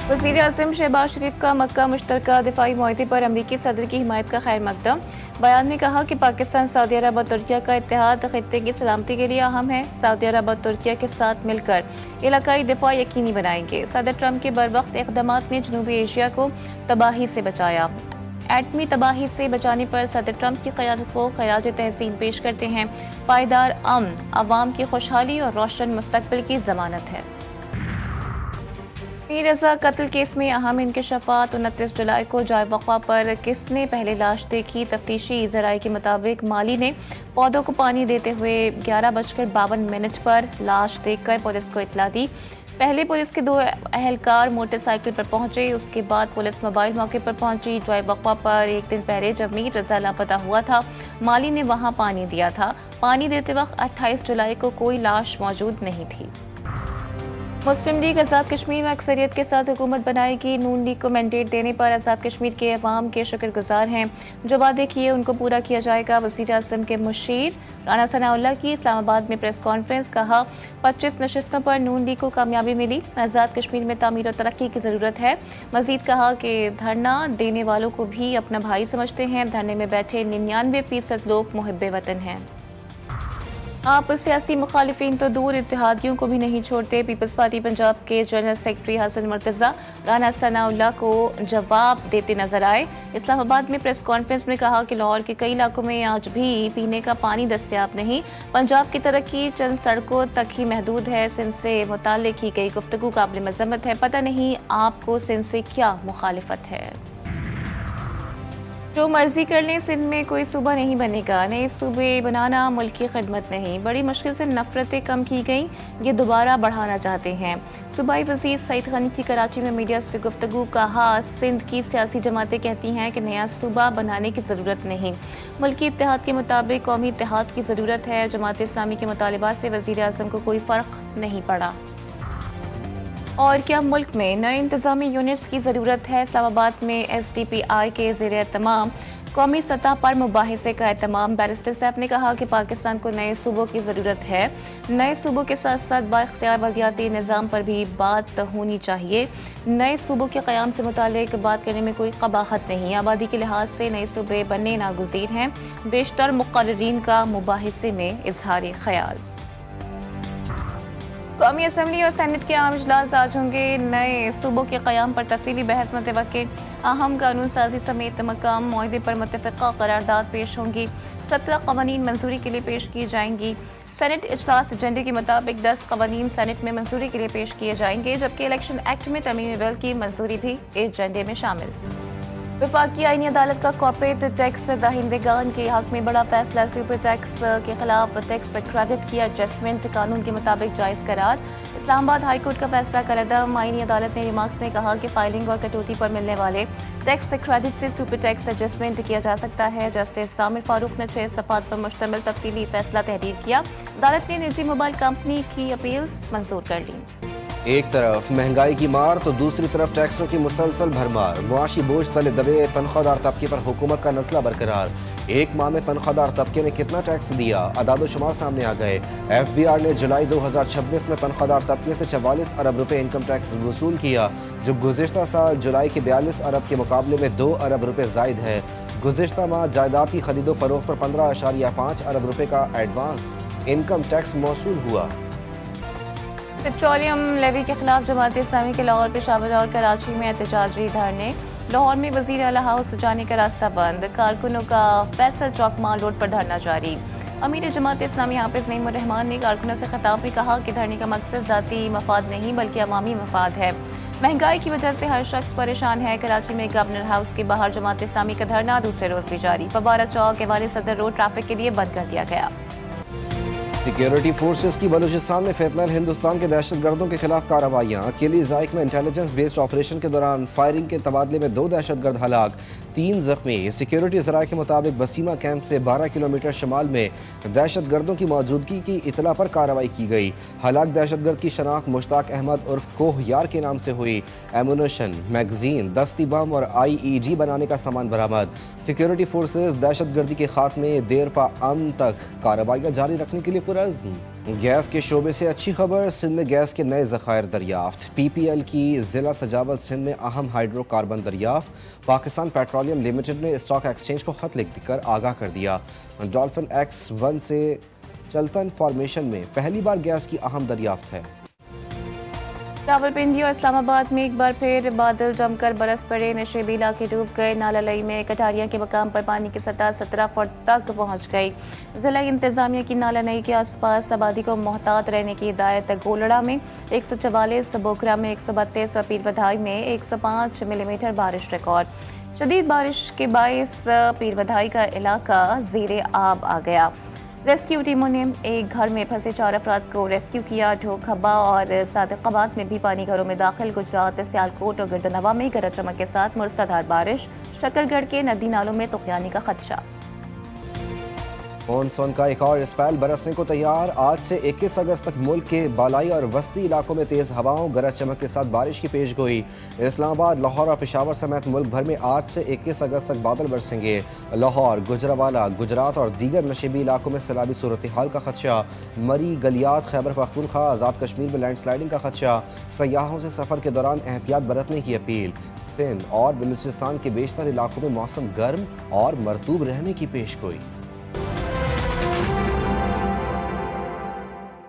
वज़ीर आज़म शहबाज शरीफ का मक्का मुश्तरका दिफाई मुआहदे पर अमरीकी सदर की हिमायत का खैर मकदम। बयान में कहा कि पाकिस्तान सऊदी अरब और तुर्किया का इत्तेहाद खित्ते की सलामती के लिए अहम है। सऊदी अरब और तुर्किया के साथ मिलकर इलाकाई दिफा यकीनी बनाएंगे। सदर ट्रंप के बरवक्त इक़दामात ने जनूबी एशिया को तबाही से बचाया। एटमी तबाही से बचाने पर सदर ट्रंप की क़यादत को खराज तहसीन पेश करते हैं। पायदार अमन अवाम की खुशहाली और रोशन मुस्तक़बिल की ज़मानत है। मीर रज़ा कत्ल केस में अहम इंकशाफात। 29 जुलाई को जाए वक़्फ़ा पर किसने पहले लाश देखी? तफ्तीशी ज़राए के मुताबिक माली ने पौधों को पानी देते हुए 11:52 पर लाश देखकर पुलिस को इत्तला दी। पहले पुलिस के 2 अहलकार मोटरसाइकिल पर पहुंचे, उसके बाद पुलिस मोबाइल मौके पर पहुंची। जाए वक़्फ़ा पर एक दिन पहले जब मीर रज़ा लापता हुआ था, माली ने वहां पानी दिया था। पानी देते वक्त 28 जुलाई को कोई लाश मौजूद नहीं थी। मुस्लिम लीग आज़ाद कश्मीर में अक्सरियत के साथ हुकूमत बनाएगी। नून लीग को मैंडेट देने पर आज़ाद कश्मीर के अवाम के शुक्रगुजार हैं। जो वादे किए उनको पूरा किया जाएगा। वज़ीर आज़म के मुशीर राना सनाउल्लाह की इस्लामाबाद में प्रेस कॉन्फ्रेंस। कहा 25 नशिस्तों पर नून लीग को कामयाबी मिली। आज़ाद कश्मीर में तामीर और तरक्की की ज़रूरत है। मज़ीद कहा कि धरना देने वालों को भी अपना भाई समझते हैं। धरने में बैठे 99% लोग मुहिब्बे वतन हैं। आप सियासी मुखालिफिन तो दूर, इत्तेहादियों को भी नहीं छोड़ते। पीपल्स पार्टी पंजाब के जनरल सेक्रेटरी हसन मुर्तज़ा राना सनाउल्लाह को जवाब देते नजर आए। इस्लामाबाद में प्रेस कॉन्फ्रेंस में कहा कि लाहौर के कई इलाकों में आज भी पीने का पानी दस्तयाब नहीं। पंजाब की तरक्की चंद सड़कों तक ही महदूद है। सिंध से मुताल्लिक की गई गुफ्तगू काबिल मज़म्मत है। पता नहीं आपको सिंध से क्या मुखालिफत है। जो मर्जी कर लें, सिंध में कोई सूबा नहीं बनेगा। नए सूबे बनाना मुल्क की खिदमत नहीं। बड़ी मुश्किल से नफरतें कम की गई, ये दोबारा बढ़ाना चाहते हैं। सूबाई वज़ीर सईद गनी की कराची में मीडिया से गुफ्तगू। कहा सिंध की सियासी जमातें कहती हैं कि नया सूबा बनाने की ज़रूरत नहीं, मुल्की इत्तेहाद के मुताबिक कौमी इत्तेहाद की ज़रूरत है। जमात इस्लामी के मुतालिबात से वज़ीर आज़म को कोई फ़र्क नहीं पड़ा। और क्या मुल्क में नए इंतज़ामी यूनिट्स की ज़रूरत है? इस्लामाबाद में SDPI के ज़ेरे तमाम कौमी सतह पर मुबाहिसे का एहतमाम। बैरिस्टर साहब ने कहा कि पाकिस्तान को नए सूबों की ज़रूरत है। नए सूबों के साथ साथ बाइख्तियार बलदियाती निज़ाम पर भी बात होनी चाहिए। नए सूबों के क़याम से मुतालिक बात करने में कोई क़बाहत नहीं। आबादी के लिहाज से नए सूबे बनने नागुज़ीर हैं। बेशतर मुक़र्रिरीन का मुबाहिसे में इज़हार ख़याल। कौमी असम्बली और सेनेट के आम इजलास आज होंगे। नए सूबों के क़याम पर तफसीली बहस मुतवक्किल। अहम कानून साजी समेत मकाम मुआहदे पर मुत्तफ़िक़ा करारदाद पेश होंगी। 17 क़वानीन मंजूरी के लिए पेश की जाएंगी। सेनेट इजलास एजेंडे के मुताबिक 10 क़वानीन सेनेट में मंजूरी के लिए पेश किए जाएंगे, जबकि इलेक्शन एक्ट में तरमीमी बिल की मंजूरी भी एजेंडे में शामिल। वफाकी आईनी अदालत का कॉर्पोरेट टैक्स दहिंदगान के हक में बड़ा फैसला। सुपर टैक्स के खिलाफ टैक्स क्रेडिट की एडजस्टमेंट कानून के मुताबिक जायज़ करार। इस्लामाबाद हाई कोर्ट का फैसला कलअदम। आईनी अदालत ने रिमार्क्स में कहा कि फाइलिंग और कटौती पर मिलने वाले टैक्स क्रेडिट से सुपर टैक्स एडजस्टमेंट किया जा सकता है। जस्टिस सामिर फारूक ने 6 सफ़ात पर मुश्तमिल तफसीली फैसला तहरीर किया। अदालत ने निजी मोबाइल कंपनी की अपील्स मंजूर कर ली। एक तरफ महंगाई की मार तो दूसरी तरफ टैक्सों की मुसलसल भरमार। मुआशी बोझ तले दबे तनख्वाहदार तबके पर हुकूमत का नस्ला बरकरार। एक माह में तनख्वाहदार तबके ने कितना टैक्स दिया? अदाद शुमार सामने आ गए। FBR ने जुलाई 2026 में तनख्वाहदार तबके से 44 अरब रुपए इनकम टैक्स वसूल किया, जो गुज़िश्ता साल जुलाई के 42 अरब के मुकाबले में 2 अरब रुपए ज़ायद है। गुज़िश्ता माह जायदाद की खरीदो फरोख्त पर 15.5 अरब रुपए का एडवांस इनकम टैक्स मौसूल हुआ। पेट्रोलियम लेवी के खिलाफ जमात इस्लामी के लाहौर, पेशावर और कराची में एहतजाजी धरने। लाहौर में वज़ीर आला हाउस जाने का रास्ता बंद। कारकुनों का फैसल चौक माल रोड पर धरना जारी। अमीर जमात इस्लामी हाफिज नईमुर रहमान ने कारकुनों से खिताब में कहा कि धरने का मकसद ज़ाती मफाद नहीं बल्कि अवामी मफाद है। महंगाई की वजह से हर शख्स परेशान है। कराची में गवर्नर हाउस के बाहर जमात इस्लामी का धरना दूसरे रोज भी जारी। फवारा चौक के वाले सदर रोड ट्रैफिक के लिए बंद कर दिया गया। सिक्योरिटी फोर्सेस की बलूचिस्तान में फितनल हिंदुस्तान के दहशतगर्दों के खिलाफ कार्रवाइयाँ। किली ज़ाइक में इंटेलिजेंस बेस्ड ऑपरेशन के दौरान फायरिंग के तबादले में 2 दहशतगर्द हलाक, 3 जख्मी। सिक्योरिटी ज़राए के मुताबिक बसीमा कैंप से 12 किलोमीटर शमाल में दहशतगर्दों की मौजूदगी की इतला पर कार्रवाई की गई। हलाक दहशतगर्द की शनाख्त मुश्ताक अहमद उर्फ कोह यार के नाम से हुई। एमुनेशन, मैगजीन, दस्ती बम और IED बनाने का सामान बरामद। सिक्योरिटी फोर्सेस दहशतगर्दी के खात्मे देर पा अमन तक कार्रवाइयाँ जारी रखने के लिए पुरअज़्म। गैस के शोबे से अच्छी खबर, सिंध में गैस के नए ज़खायर दरियाफ्त। पीपीएल की ज़िला सजावत सिंध में अहम हाइड्रोकार्बन दरियाफ्त। पाकिस्तान पेट्रोलियम लिमिटेड ने स्टॉक एक्सचेंज को खत लिखकर आगाह कर दिया। डॉल्फिन X1 से चलतन फॉर्मेशन में पहली बार गैस की अहम दरियाफ्त है। रावलपिंडी और इस्लामाबाद में एक बार फिर बादल जमकर बरस पड़े, नशेबी इलाके डूब गए। नाला लई में कटारिया के मकाम पर पानी की सतह 17 फुट तक पहुंच गई। जिला इंतजामिया की नाला नई के आसपास आबादी को मोहतात रहने की हिदायत। गोलड़ा में 144, बोखरा में 132 और पीर बधाई में 105 मिलीमीटर बारिश रिकॉर्ड। शदीद बारिश के बायस पीर बधाई का इलाका ज़ेरे आब आ गया। रेस्क्यू टीमों ने एक घर में फंसे 4 अफराद को रेस्क्यू किया। ढोक खब्बा और सादिकाबाद में भी पानी घरों में दाखिल। गुजरात, सियालकोट और गिरदनवा में गरज चमक के साथ मूसलाधार बारिश। शकरगढ़ के नदी नालों में तुगयानी का खदशा। मॉनसून का एक और स्पेल बरसने को तैयार। आज से 21 अगस्त तक मुल्क के बालाई और वस्ती इलाकों में तेज़ हवाओं, गरज चमक के साथ बारिश की पेशगोई। इस्लामाबाद, लाहौर और पेशावर समेत मुल्क भर में आज से 21 अगस्त तक बादल बरसेंगे। लाहौर, गुजरावाला, गुजरात और दीगर नशेबी इलाकों में सैलाबी सूरत हाल का खदशा। मरी, गलियात, खैबर पख्तूनख्वा, आज़ाद कश्मीर में लैंडस्लाइडिंग का खदशा। सयाहों से सफ़र के दौरान एहतियात बरतने की अपील। सिंध और बलूचिस्तान के बेशतर इलाकों में मौसम गर्म और मरतूब रहने की पेशगोई।